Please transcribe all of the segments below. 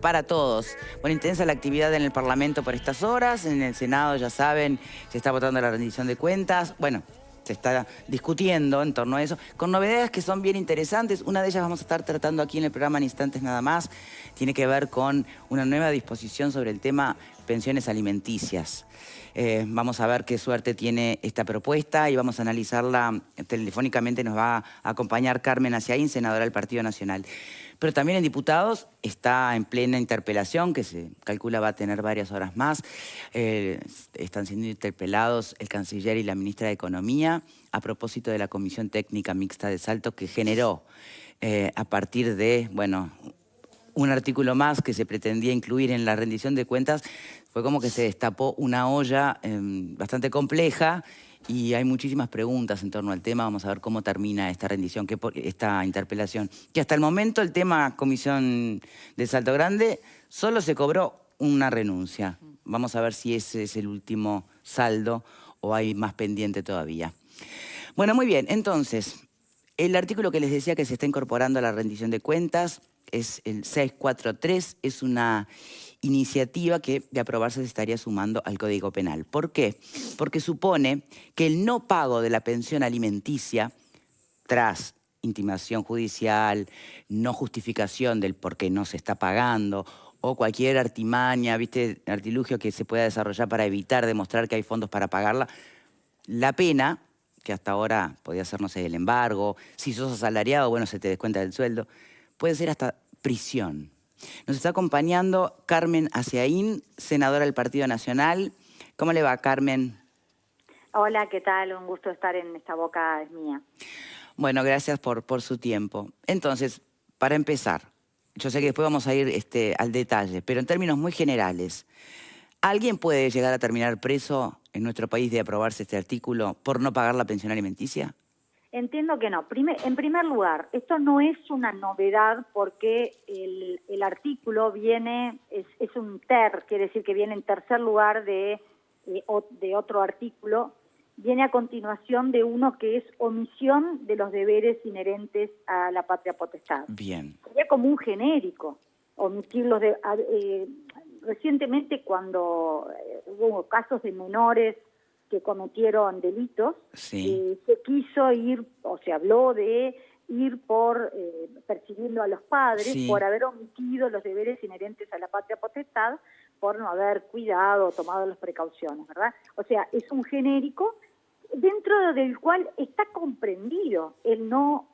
Para todos. Bueno, intensa la actividad en el Parlamento por estas horas. En el Senado, ya saben, se está votando la rendición de cuentas. Bueno, se está discutiendo en torno a eso, con novedades que son bien interesantes. Una de ellas vamos a estar tratando aquí en el programa en instantes nada más. Tiene que ver con una nueva disposición sobre el tema pensiones alimenticias. Vamos a ver qué suerte tiene esta propuesta y vamos a analizarla telefónicamente. Nos va a acompañar Carmen Aciaín, senadora del Partido Nacional. Pero también en diputados está en plena interpelación, que se calcula va a tener varias horas más. Están siendo interpelados el canciller y la ministra de Economía a propósito de la Comisión Técnica Mixta de Salto que generó a partir de, bueno, un artículo más que se pretendía incluir en la rendición de cuentas. Fue como que se destapó una olla bastante compleja y hay muchísimas preguntas en torno al tema. Vamos a ver cómo termina esta rendición, esta interpelación. Que hasta el momento el tema Comisión de Salto Grande solo se cobró una renuncia. Vamos a ver si ese es el último saldo o hay más pendiente todavía. Bueno, muy bien. Entonces, el artículo que les decía que se está incorporando a la rendición de cuentas es el 643, es una iniciativa que de aprobarse se estaría sumando al Código Penal. ¿Por qué? Porque supone que el no pago de la pensión alimenticia tras intimación judicial, no justificación del por qué no se está pagando o cualquier artimaña, ¿viste? Artilugio que se pueda desarrollar para evitar demostrar que hay fondos para pagarla, la pena, que hasta ahora podía ser, no sé, el embargo, si sos asalariado, bueno, se te descuenta del sueldo, puede ser hasta prisión. Nos está acompañando Carmen Aciaín, senadora del Partido Nacional. ¿Cómo le va, Carmen? Hola, ¿qué tal? Un gusto estar en esta boca, es mía. Bueno, gracias por su tiempo. Entonces, para empezar, yo sé que después vamos a ir al detalle, pero en términos muy generales, ¿alguien puede llegar a terminar preso en nuestro país de aprobarse este artículo por no pagar la pensión alimenticia? Entiendo que no. En primer lugar, esto no es una novedad porque el artículo viene, es un quiere decir que viene en tercer lugar de otro artículo, viene a continuación de uno que es omisión de los deberes inherentes a la patria potestad. Bien. Sería como un genérico, omitir los recientemente cuando hubo casos de menores que cometieron delitos, sí. Se quiso ir, o se habló de ir por persiguiendo a los padres sí. por haber omitido los deberes inherentes a la patria potestad, por no haber cuidado, tomado las precauciones, ¿verdad? O sea, es un genérico dentro del cual está comprendido el no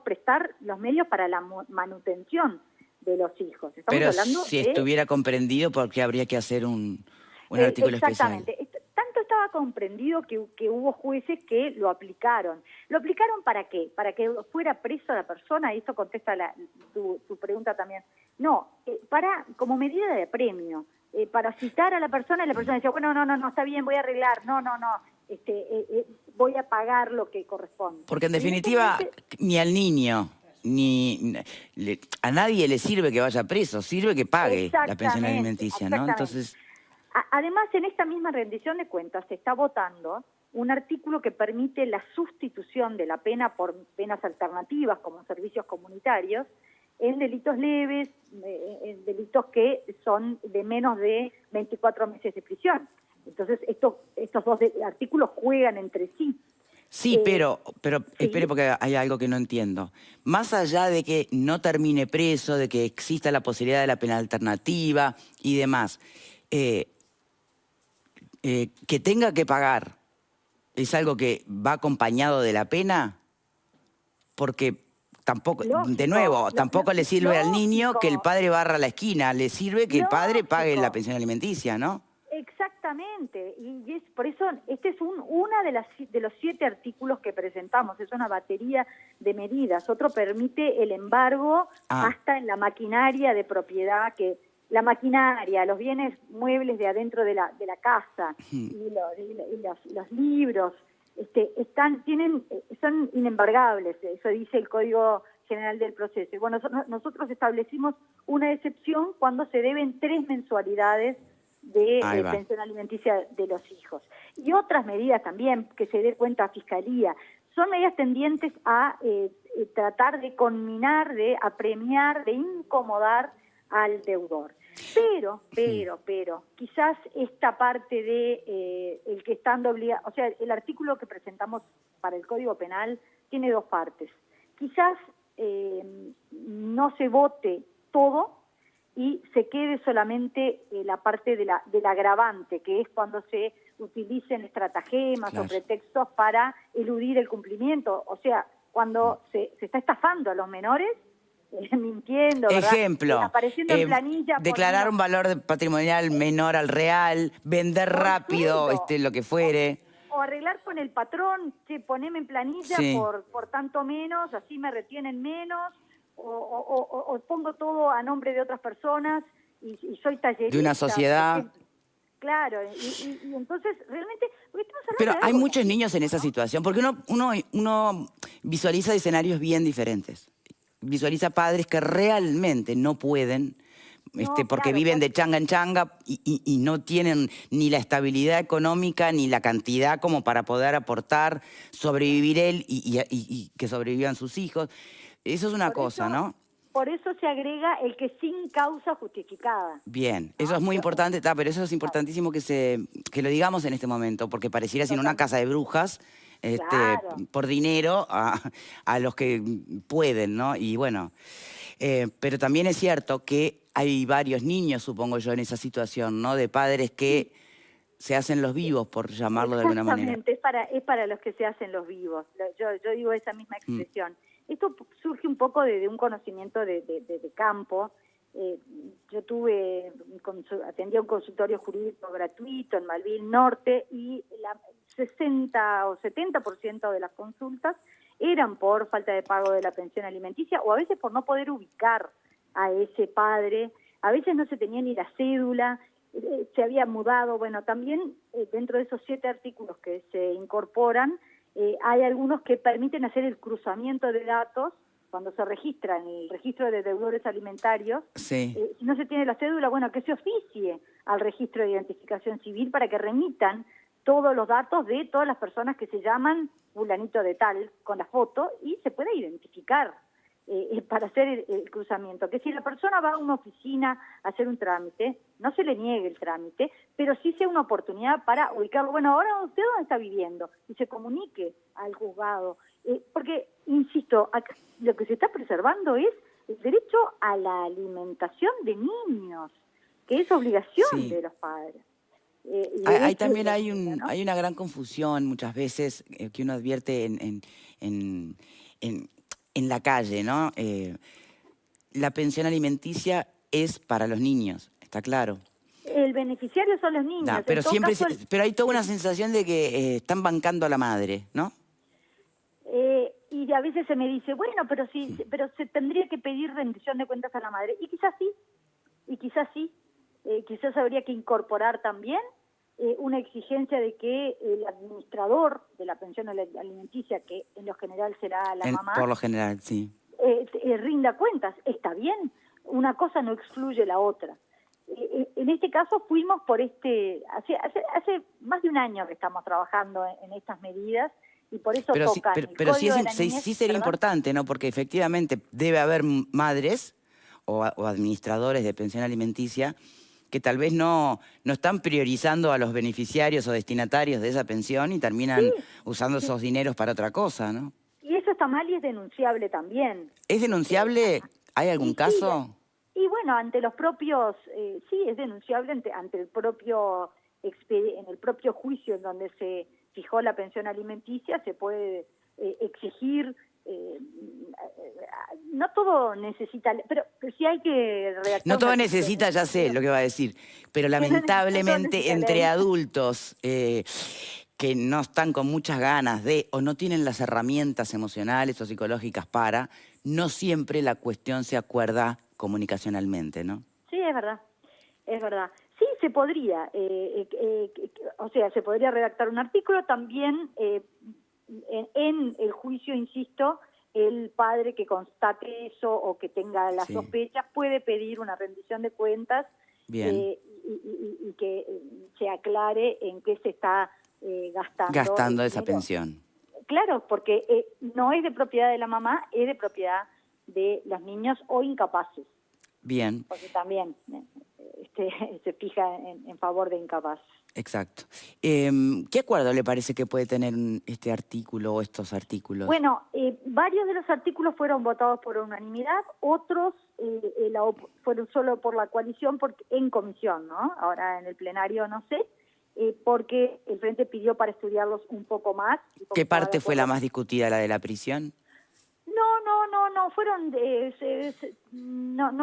prestar los medios para la manutención de los hijos. Estamos Pero hablando si estuviera comprendido, ¿por qué habría que hacer un artículo exactamente. especial? Tanto estaba comprendido que hubo jueces que lo aplicaron. ¿Lo aplicaron para qué? ¿Para que fuera preso la persona? Y esto contesta tu pregunta también. No, como medida de premio, para citar a la persona, y la persona decía, bueno, no, está bien, voy a arreglar, no, voy a pagar lo que corresponde. Porque en definitiva, ni al niño, a nadie le sirve que vaya preso, sirve que pague la pensión alimenticia, ¿no? Entonces, además, en esta misma rendición de cuentas se está votando un artículo que permite la sustitución de la pena por penas alternativas como servicios comunitarios en delitos leves, en delitos que son de menos de 24 meses de prisión. Entonces, estos dos artículos juegan entre sí. Sí, pero sí. espere, porque hay algo que no entiendo. Más allá de que no termine preso, de que exista la posibilidad de la pena alternativa y demás, que tenga que pagar, ¿es algo que va acompañado de la pena? Porque tampoco, de nuevo, tampoco le sirve al niño que el padre barra la esquina, le sirve que el padre pague la pensión alimenticia, ¿no? Exactamente, y es por eso este es una de los 7 artículos que presentamos, es una batería de medidas. Otro permite el embargo hasta en la maquinaria de propiedad, que la maquinaria, los bienes muebles de adentro de la casa y los libros son inembargables, eso dice el Código General del Proceso. Y bueno, nosotros establecimos una excepción cuando se deben 3 mensualidades de pensión alimenticia de los hijos. Y otras medidas también, que se dé cuenta a Fiscalía, son medidas tendientes a tratar de conminar, de apremiar, de incomodar al deudor. Pero, quizás esta parte de el que estando obligado, o sea, el artículo que presentamos para el Código Penal tiene dos partes. Quizás no se vote todo y se quede solamente la parte del agravante, que es cuando se utilicen estratagemas o pretextos para eludir el cumplimiento. O sea, cuando se está estafando a los menores, mintiendo, ¿verdad? Ejemplo, Apareciendo en planilla. declarar un valor patrimonial menor al real, vender rápido lo que fuere. O arreglar con el patrón, che, poneme en planilla por tanto menos, así me retienen menos, o pongo todo a nombre de otras personas y soy tallerista. De una sociedad. Claro, y entonces realmente... Pero hay muchos niños en esa situación, porque uno visualiza escenarios bien diferentes. Visualiza padres que realmente no pueden, porque viven de changa en changa y no tienen ni la estabilidad económica ni la cantidad como para poder aportar, sobrevivir él y que sobrevivan sus hijos. Eso es una cosa, ¿no? Por eso se agrega el que sin causa justificada. Bien, eso es muy importante, pero eso es importantísimo que lo digamos en este momento, porque pareciera sin una casa de brujas, por dinero a los que pueden, ¿no? Y bueno, pero también es cierto que hay varios niños, supongo yo, en esa situación, ¿no? De padres que se hacen los vivos, por llamarlo de alguna manera. Exactamente, es para los que se hacen los vivos. Yo digo esa misma expresión. Esto surge un poco de un conocimiento de campo. Yo atendía un consultorio jurídico gratuito en Malvin Norte y 60 o 70% de las consultas eran por falta de pago de la pensión alimenticia o a veces por no poder ubicar a ese padre. A veces no se tenía ni la cédula, se había mudado. Bueno, también dentro de esos 7 artículos que se incorporan, hay algunos que permiten hacer el cruzamiento de datos cuando se registra en el registro de deudores alimentarios. Si no se tiene la cédula, bueno, que se oficie al registro de identificación civil para que remitan todos los datos de todas las personas que se llaman fulanito de tal con la foto y se puede identificar para hacer el cruzamiento. Que si la persona va a una oficina a hacer un trámite, no se le niegue el trámite, pero sí sea una oportunidad para ubicarlo. Bueno, ahora usted dónde está viviendo y se comunique al juzgado. Porque, insisto, acá lo que se está preservando es el derecho a la alimentación de niños, que es obligación de los padres. Ahí también hay una gran confusión muchas veces que uno advierte en la calle, ¿no? La pensión alimenticia es para los niños, está claro. El beneficiario son los niños. Pero siempre, pero hay toda una sensación de que están bancando a la madre, ¿no? Y a veces se me dice, bueno, pero se tendría que pedir rendición de cuentas a la madre. Y quizás sí. Quizás habría que incorporar también una exigencia de que el administrador de la pensión alimenticia, que en lo general será la mamá... Por lo general, sí. Rinda cuentas. Está bien, una cosa no excluye la otra. En este caso fuimos por hace más de un año que estamos trabajando en estas medidas y por eso tocan. Pero sí sería importante, ¿no? Porque efectivamente debe haber madres o administradores de pensión alimenticia que tal vez no están priorizando a los beneficiarios o destinatarios de esa pensión y terminan usando esos dineros para otra cosa, ¿no? Y eso está mal y es denunciable también. ¿Es denunciable? ¿Hay algún caso? Y bueno, ante los propios, sí, es denunciable ante el propio, en el propio juicio en donde se fijó la pensión alimenticia, se puede exigir. No todo necesita, pero sí hay que redactar. No todo necesita, ya sé lo que va a decir, pero lamentablemente entre adultos que no están con muchas ganas de o no tienen las herramientas emocionales o psicológicas para, no siempre la cuestión se acuerda comunicacionalmente, ¿no? Sí, es verdad, es verdad. Sí, se podría, o sea, se podría redactar un artículo también. En el juicio, insisto, el padre que constate eso o que tenga las sospechas puede pedir una rendición de cuentas y que se aclare en qué se está gastando esa pensión. Claro, porque no es de propiedad de la mamá, es de propiedad de los niños o incapaces. Bien. porque también se fija en favor de incapaces. Exacto. ¿Qué acuerdo le parece que puede tener este artículo o estos artículos? Bueno, varios de los artículos fueron votados por unanimidad, otros fueron solo por la coalición en comisión, ¿no? Ahora en el plenario no sé, porque el Frente pidió para estudiarlos un poco más. ¿Qué parte fue la más discutida, la de la prisión? No,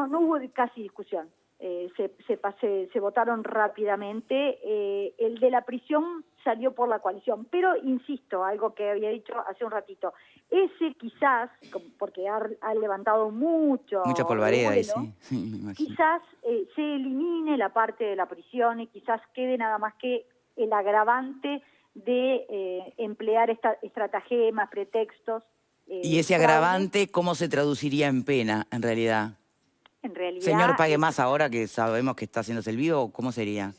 no hubo casi discusión. Se votaron rápidamente. El de la prisión salió por la coalición, pero insisto, algo que había dicho hace un ratito, ese quizás, porque ha levantado mucha polvareda ahí, revuelo, sí, me imagino. quizás se elimine la parte de la prisión y quizás quede nada más que el agravante de emplear estratagemas, pretextos. ¿Y ese agravante cómo se traduciría en pena, en realidad? En realidad... Señor, pague más ahora que sabemos que está haciéndose el vivo, ¿cómo sería?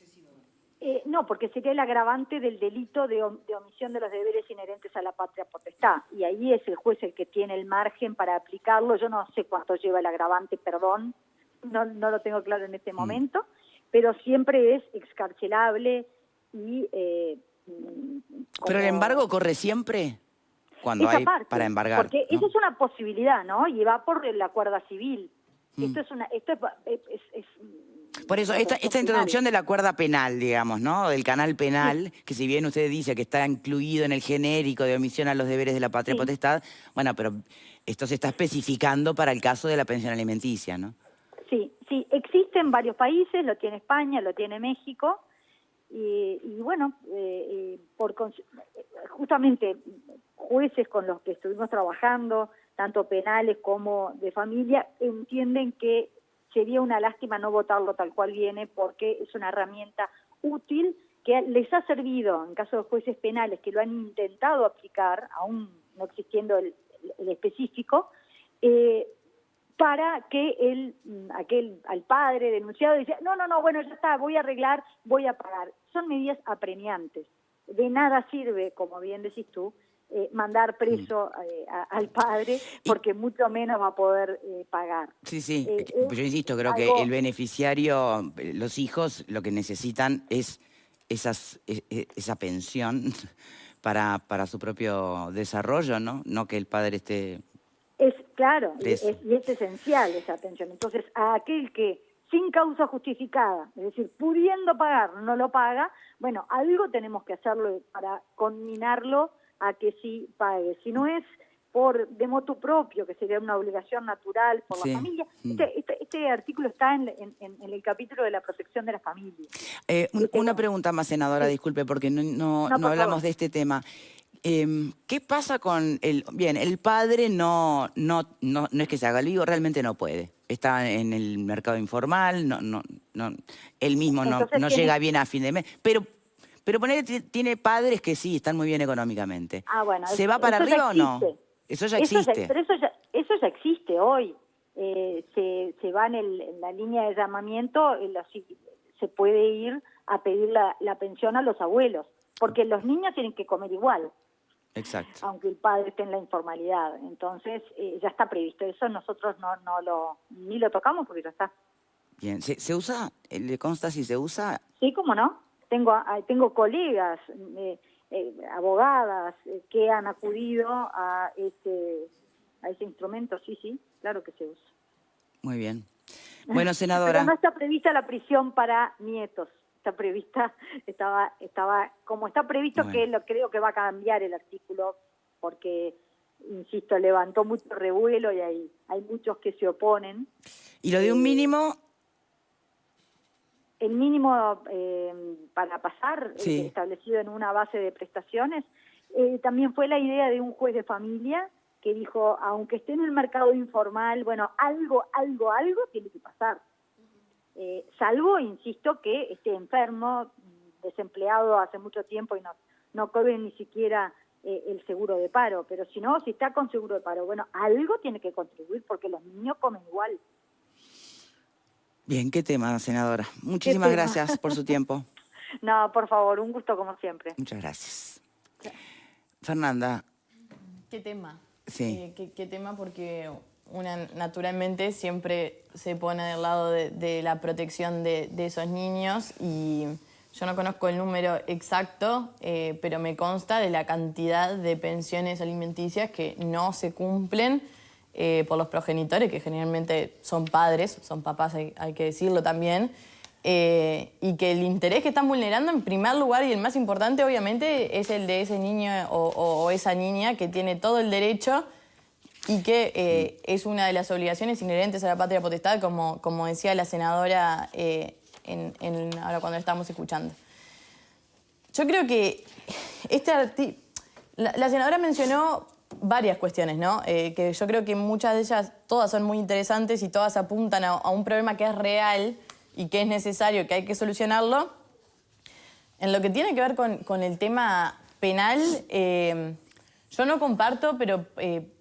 No, porque sería el agravante del delito de omisión de los deberes inherentes a la patria potestad. Y ahí es el juez el que tiene el margen para aplicarlo. Yo no sé cuánto lleva el agravante, perdón, no lo tengo claro en este momento, pero siempre es excarcelable y... ¿Pero el embargo corre siempre? Cuando esa hay parte, para embargar, porque ¿no? esa es una posibilidad, ¿no? Y va por la cuerda civil. Esto es por eso, esta introducción de la cuerda penal, digamos, ¿no? Del canal penal, que si bien usted dice que está incluido en el genérico de omisión a los deberes de la patria potestad, bueno, pero esto se está especificando para el caso de la pensión alimenticia, ¿no? Sí, existe en varios países, lo tiene España, lo tiene México, y bueno, justamente jueces con los que estuvimos trabajando, tanto penales como de familia, entienden que sería una lástima no votarlo tal cual viene, porque es una herramienta útil que les ha servido, en caso de jueces penales que lo han intentado aplicar, aún no existiendo el específico, para que al padre denunciado dice, no, bueno, ya está, voy a arreglar, voy a pagar. Son medidas apremiantes. De nada sirve, como bien decís tú, mandar preso al padre, porque mucho menos va a poder pagar. Sí, yo insisto, creo que el beneficiario, los hijos, lo que necesitan es esa pensión para su propio desarrollo, ¿no? No que el padre esté... Claro, y preso. es esencial esa pensión. Entonces, a aquel que sin causa justificada, es decir, pudiendo pagar, no lo paga, bueno, algo tenemos que hacerlo para conminarlo a que sí pague. Si no es de motu propio, que sería una obligación natural por la familia. Este artículo está en el capítulo de la protección de la familia. Una pregunta más, senadora, sí. Disculpe, porque no hablamos de este tema. ¿Qué pasa con el padre no es que se haga el vivo, realmente no puede. Está en el mercado informal, él mismo no llega bien a fin de mes, pero poner tiene padres que sí, están muy bien económicamente. Ah, bueno, ¿Se va para arriba o no? Eso ya existe. Pero eso ya existe hoy. Se va en la línea de llamamiento, se puede ir a pedir la pensión a los abuelos, porque los niños tienen que comer igual. Exacto. Aunque el padre esté en la informalidad. Entonces, ya está previsto. Eso nosotros ni lo tocamos porque ya está. Bien. ¿Se usa? ¿Le consta si se usa? Sí, cómo no. Tengo colegas, abogadas, que han acudido a ese instrumento. Sí, claro que se usa. Muy bien. Bueno, senadora. Pero no está prevista la prisión para nietos. Está prevista, como está previsto, bueno. Creo que va a cambiar el artículo, porque, insisto, levantó mucho revuelo y hay muchos que se oponen. ¿Y lo de un mínimo? El mínimo para pasar, establecido en una base de prestaciones, también fue la idea de un juez de familia que dijo, aunque esté en el mercado informal, bueno, algo tiene que pasar. Salvo, insisto, que esté enfermo, desempleado hace mucho tiempo y no cobre ni siquiera el seguro de paro. Pero si está con seguro de paro, bueno, algo tiene que contribuir porque los niños comen igual. Bien, qué tema, senadora. Muchísimas gracias por su tiempo. No, por favor, un gusto como siempre. Muchas gracias. Fernanda. ¿Qué tema? Sí. ¿Qué tema? Porque una naturalmente siempre se pone del lado de la protección de esos niños y yo no conozco el número exacto, pero me consta de la cantidad de pensiones alimenticias que no se cumplen por los progenitores, que generalmente son padres, son papás, hay que decirlo también, y que el interés que están vulnerando en primer lugar y el más importante obviamente es el de ese niño o esa niña que tiene todo el derecho y que es una de las obligaciones inherentes a la patria potestad, como decía la senadora ahora cuando estamos escuchando. Yo creo que la senadora mencionó varias cuestiones, ¿no? Que yo creo que muchas de ellas, todas son muy interesantes y todas apuntan a un problema que es real y que es necesario, que hay que solucionarlo. En lo que tiene que ver con el tema penal, yo no comparto, pero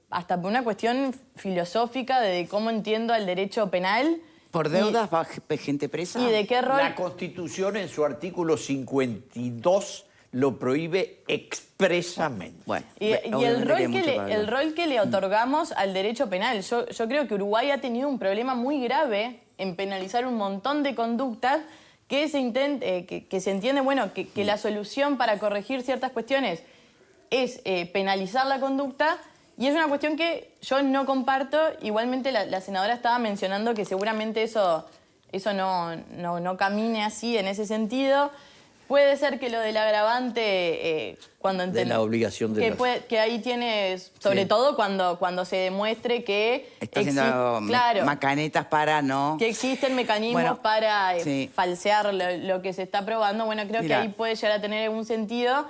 hasta por una cuestión filosófica de cómo entiendo el derecho penal. ¿Por deudas va gente presa? ¿Y de qué rol? La Constitución en su artículo 52 lo prohíbe expresamente. Bueno, Y el rol que le otorgamos al derecho penal. Yo creo que Uruguay ha tenido un problema muy grave en penalizar un montón de conductas que se entiende, bueno, que la solución para corregir ciertas cuestiones es penalizar la conducta. Y es una cuestión que yo no comparto. Igualmente la senadora estaba mencionando que seguramente eso no camine así en ese sentido. Puede ser que lo del agravante, cuando de la obligación de que ahí tiene, sobre todo cuando se demuestre que está haciendo macanetas para no... Que existen mecanismos para falsear lo que se está probando. Bueno, creo que ahí puede llegar a tener algún sentido.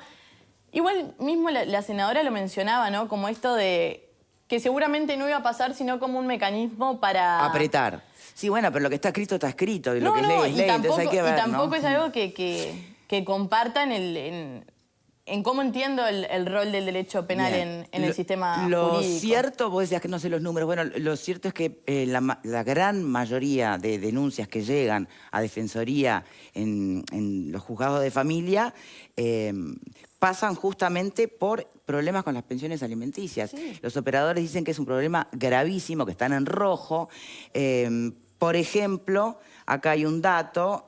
Igual mismo la senadora lo mencionaba, ¿no? Como esto de que seguramente no iba a pasar, sino como un mecanismo para... Apretar. Sí, bueno, pero lo que está escrito, y lo que es ley es ley, entonces hay que ver, y tampoco ¿no? es algo que compartan en cómo entiendo el rol del derecho penal en el sistema jurídico. Lo cierto, vos decías que no sé los números, bueno, lo cierto es que la gran mayoría de denuncias que llegan a Defensoría en los juzgados de familia pasan justamente por problemas con las pensiones alimenticias. Sí. Los operadores dicen que es un problema gravísimo, que están en rojo. Por ejemplo, acá hay un dato...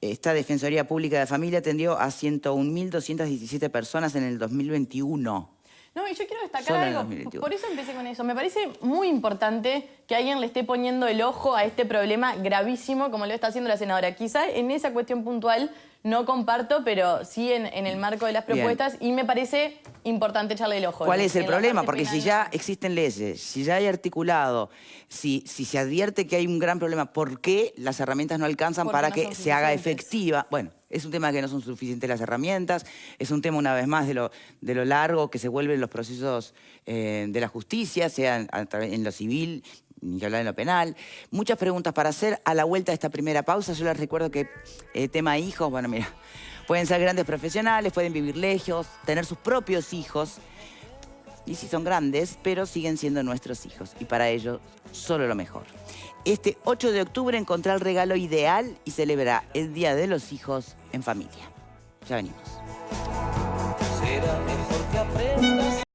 Esta Defensoría Pública de Familia atendió a 101.217 personas en el 2021. No, y yo quiero destacar algo, por eso empecé con eso. Me parece muy importante que alguien le esté poniendo el ojo a este problema gravísimo como lo está haciendo la senadora. Quizá en esa cuestión puntual no comparto, pero sí en el marco de las propuestas. Bien. Y me parece importante echarle el ojo. ¿Cuál es el problema? Porque si ya existen leyes, si ya hay articulado, si se advierte que hay un gran problema, ¿por qué las herramientas no alcanzan para que se haga efectiva? Bueno, es un tema que no son suficientes las herramientas, es un tema, una vez más, de lo largo que se vuelven los procesos de la justicia, sea en lo civil, ni hablar en lo penal. Muchas preguntas para hacer a la vuelta de esta primera pausa. Yo les recuerdo que tema hijos, bueno, mira, pueden ser grandes profesionales, pueden vivir lejos, tener sus propios hijos, y si son grandes, pero siguen siendo nuestros hijos, y para ello, solo lo mejor. Este 8 de octubre encontrá el regalo ideal y celebra el Día de los Hijos en familia. Ya venimos. Será mejor que aprenda.